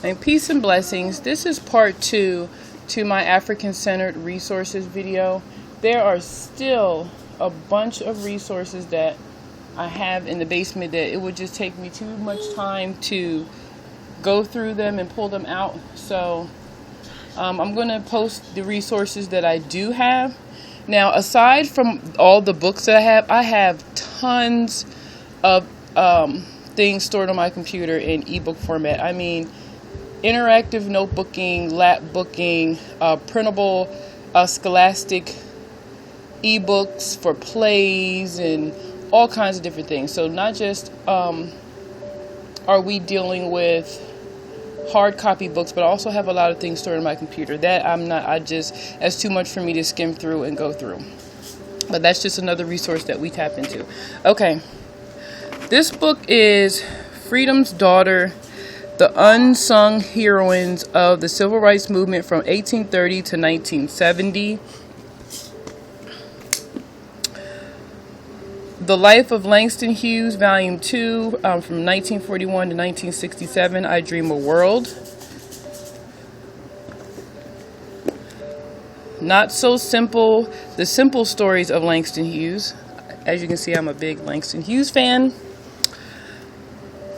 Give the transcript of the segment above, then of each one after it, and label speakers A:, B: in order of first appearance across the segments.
A: And peace and blessings. This is part 2 to my African-centered resources video. There are still a bunch of resources that I have in the basement that it would just take me too much time to go through them and pull them out. So I'm going to post the resources that I do have. Now, aside from all the books that I have tons of things stored on my computer in ebook format. I mean, interactive notebooking, lap booking, printable scholastic ebooks for plays and all kinds of different things. So not just are we dealing with hard copy books, but I also have a lot of things stored on my computer that that's too much for me to skim through and go through. But that's just another resource that we tap into. Okay. This book is Freedom's Daughter, The Unsung Heroines of the Civil Rights Movement from 1830 to 1970. The Life of Langston Hughes, Volume 2, from 1941 to 1967, I Dream a World. Not So Simple, The Simple Stories of Langston Hughes. As you can see, I'm a big Langston Hughes fan.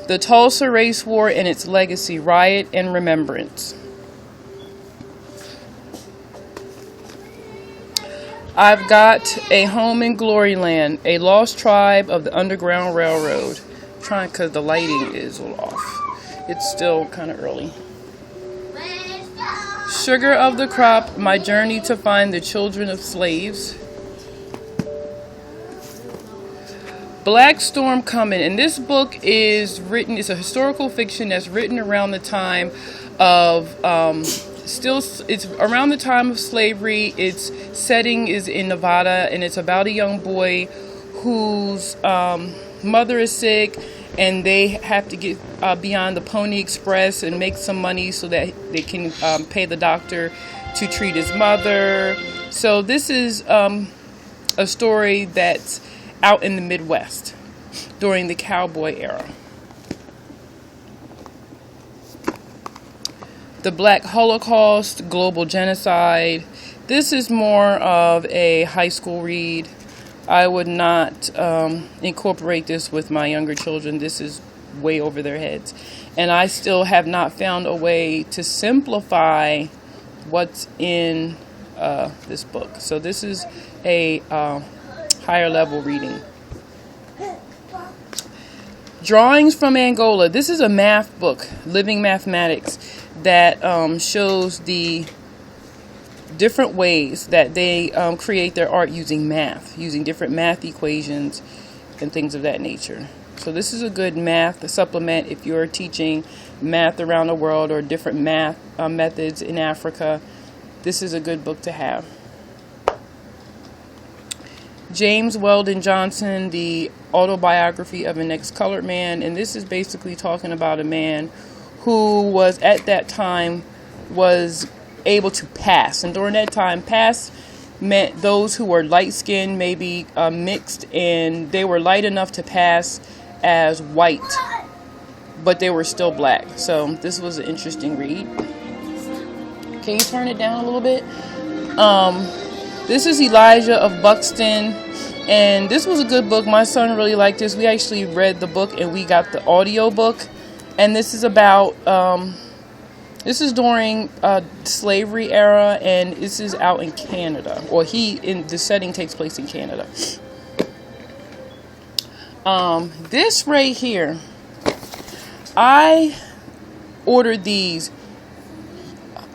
A: The Tulsa Race War and Its Legacy, Riot and Remembrance. I've Got a Home in Gloryland, A Lost Tribe of the Underground Railroad. I'm trying because the lighting is a little off. It's still kind of early. Sugar of the Crop, My Journey to Find the Children of Slaves. Black Storm Coming, and this book is written, it's a historical fiction that's written around the time of, it's around the time of slavery. Its setting is in Nevada, and it's about a young boy whose mother is sick, and they have to get beyond the Pony Express and make some money so that they can pay the doctor to treat his mother. So this is a story that's out in the Midwest during the cowboy era. The Black Holocaust, Global Genocide. This is more of a high school read. I would not incorporate this with my younger children. This is way over their heads. And I still have not found a way to simplify what's in this book. So this is a higher level reading. Drawings from Angola. This is a math book, Living Mathematics, that shows the different ways that they create their art using math, using different math equations and things of that nature. So this is a good math supplement if you're teaching math around the world or different math methods in Africa. This is a good book to have. James Weldon Johnson, The Autobiography of an Ex-Colored Man, and this is basically talking about a man who was at that time was able to pass, and during that time, pass meant those who were light-skinned, maybe mixed, and they were light enough to pass as white, but they were still black. So this was an interesting read. Can you turn it down a little bit? This is Elijah of Buxton, and this was a good book. My son really liked this. We actually read the book and we got the audio book, and this is about this is during slavery era, and this is out in Canada, or the setting takes place in Canada. This right here, I ordered these,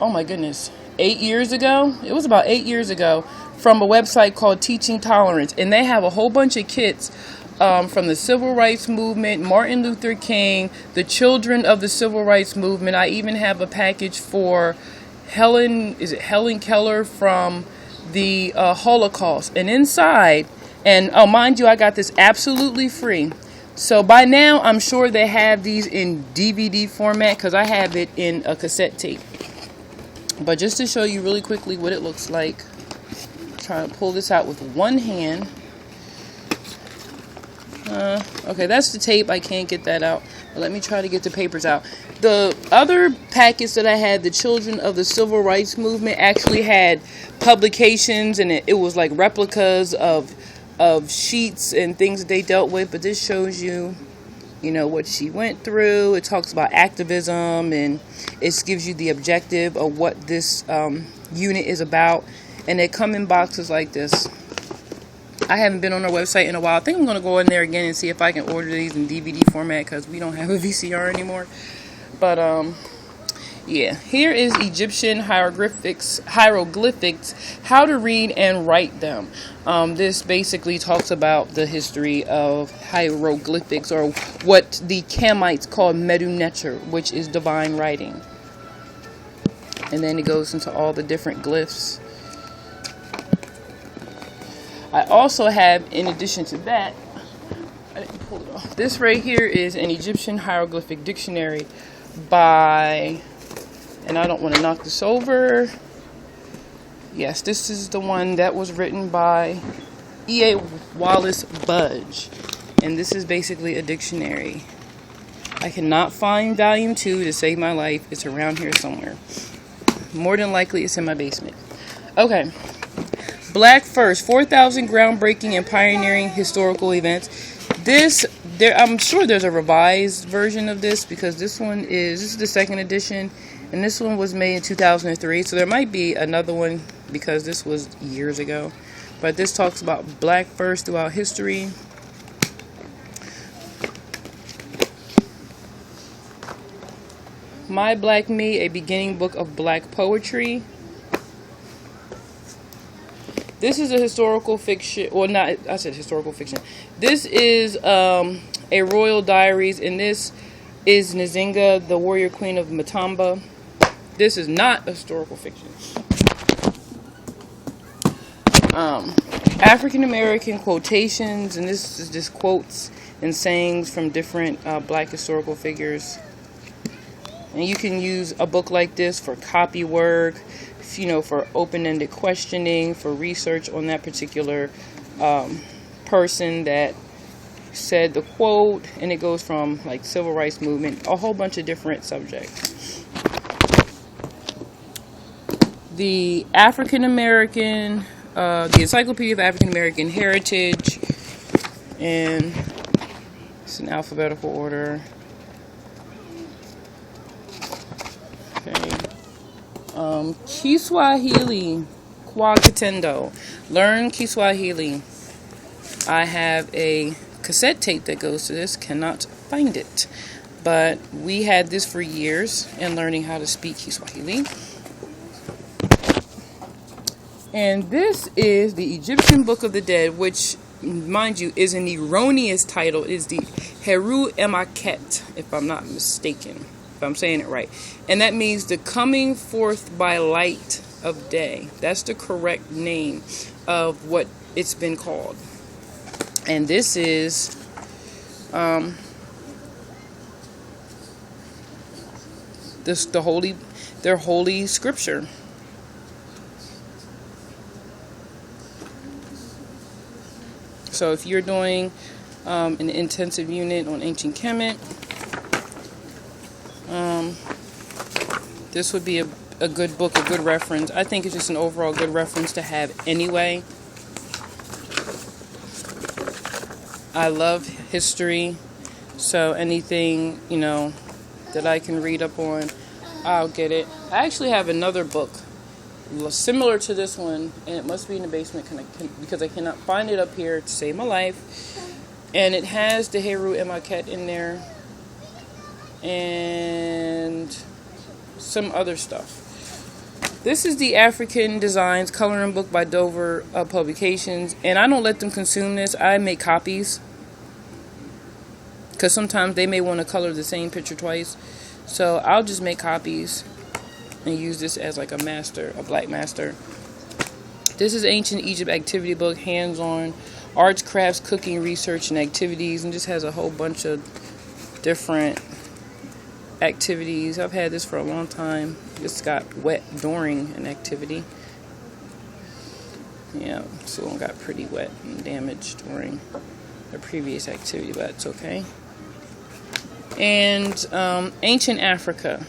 A: oh my goodness, 8 years ago. It was about 8 years ago, from a website called Teaching Tolerance, and they have a whole bunch of kits from the Civil Rights Movement, Martin Luther King, the children of the Civil Rights Movement. I even have a package for Helen Keller from the Holocaust, and inside, and mind you, I got this absolutely free. So by now, I'm sure they have these in DVD format because I have it in a cassette tape. But just to show you really quickly what it looks like, I'm trying to pull this out with one hand. Okay, that's the tape. I can't get that out. But let me try to get the papers out. The other packets that I had, the Children of the Civil Rights Movement, actually had publications, and it was like replicas of sheets and things that they dealt with. But this shows you, you know, what she went through. It talks about activism, and it gives you the objective of what this unit is about. And they come in boxes like this. I haven't been on their website in a while. I think I'm going to go in there again and see if I can order these in DVD format, because we don't have a VCR anymore. But, yeah. Here is Egyptian hieroglyphics, how to read and write them. This basically talks about the history of hieroglyphics, or what the Kamites call Medu Neter, which is divine writing. And then it goes into all the different glyphs. I also have, in addition to that, I didn't pull it off. This right here is an Egyptian hieroglyphic dictionary by, and I don't want to knock this over. Yes, this is the one that was written by E.A. Wallace Budge. And this is basically a dictionary. I cannot find volume 2 to save my life. It's around here somewhere. More than likely it's in my basement. Okay. Black First, 4,000 groundbreaking and pioneering historical events. I'm sure there's a revised version of this, because this is the second edition, and this one was made in 2003. So there might be another one, because this was years ago. But this talks about Black First throughout history. My Black Me, a beginning book of Black poetry. This is a historical fiction, or not, I said historical fiction. This is a royal diaries, and this is Nzinga, the warrior queen of Matamba. This is not a historical fiction. African American quotations, and this is just quotes and sayings from different black historical figures. And you can use a book like this for copy work, you know, for open-ended questioning, for research on that particular person that said the quote, and it goes from like civil rights movement, a whole bunch of different subjects. The African American, the Encyclopedia of African American Heritage, and it's in alphabetical order. Kiswahili kwa Kitendo. Learn Kiswahili. I have a cassette tape that goes to this. Cannot find it. But we had this for years in learning how to speak Kiswahili. And this is the Egyptian Book of the Dead, which, mind you, is an erroneous title. It is the Heru Emaket, if I'm not mistaken. I'm saying it right, and that means the coming forth by light of day. That's the correct name of what it's been called. And this is their holy scripture. So if you're doing an intensive unit on ancient Kemet, this would be a good book, a good reference. I think it's just an overall good reference to have anyway. I love history, so anything, you know, that I can read up on, I'll get it. I actually have another book similar to this one, and it must be in the basement because I cannot find it up here to save my life. And it has the Heru Emaket in there, and some other stuff. This is the African Designs coloring book by Dover Publications, and I don't let them consume this. I make copies, because sometimes they may want to color the same picture twice. So I'll just make copies and use this as like a master, a black master. This is Ancient Egypt Activity Book, hands-on arts, crafts, cooking, research, and activities, and just has a whole bunch of different activities. I've had this for a long time. It's got wet during an activity. Yeah, so it got pretty wet and damaged during a previous activity, but it's okay. and Ancient Africa,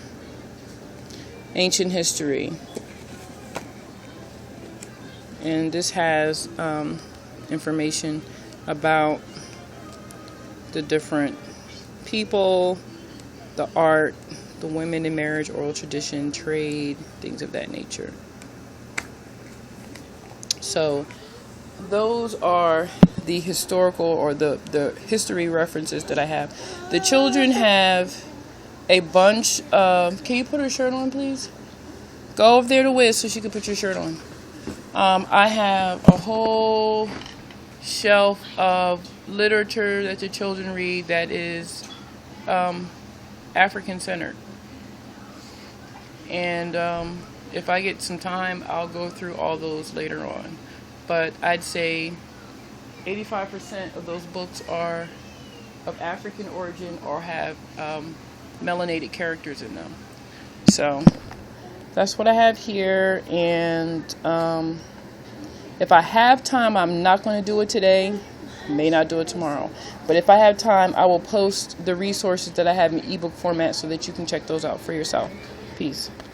A: Ancient History. And this has information about the different people, the art, the women in marriage, oral tradition, trade, things of that nature. So those are the historical or the history references that I have. The children have a bunch of... Can you put her shirt on, please? Go over there to Wiz so she can put your shirt on. I have a whole shelf of literature that the children read that is African-centered. And if I get some time, I'll go through all those later on. But I'd say 85% of those books are of African origin or have melanated characters in them. So that's what I have here. And if I have time, I'm not going to do it today. May not do it tomorrow. But if I have time, I will post the resources that I have in ebook format so that you can check those out for yourself. Peace.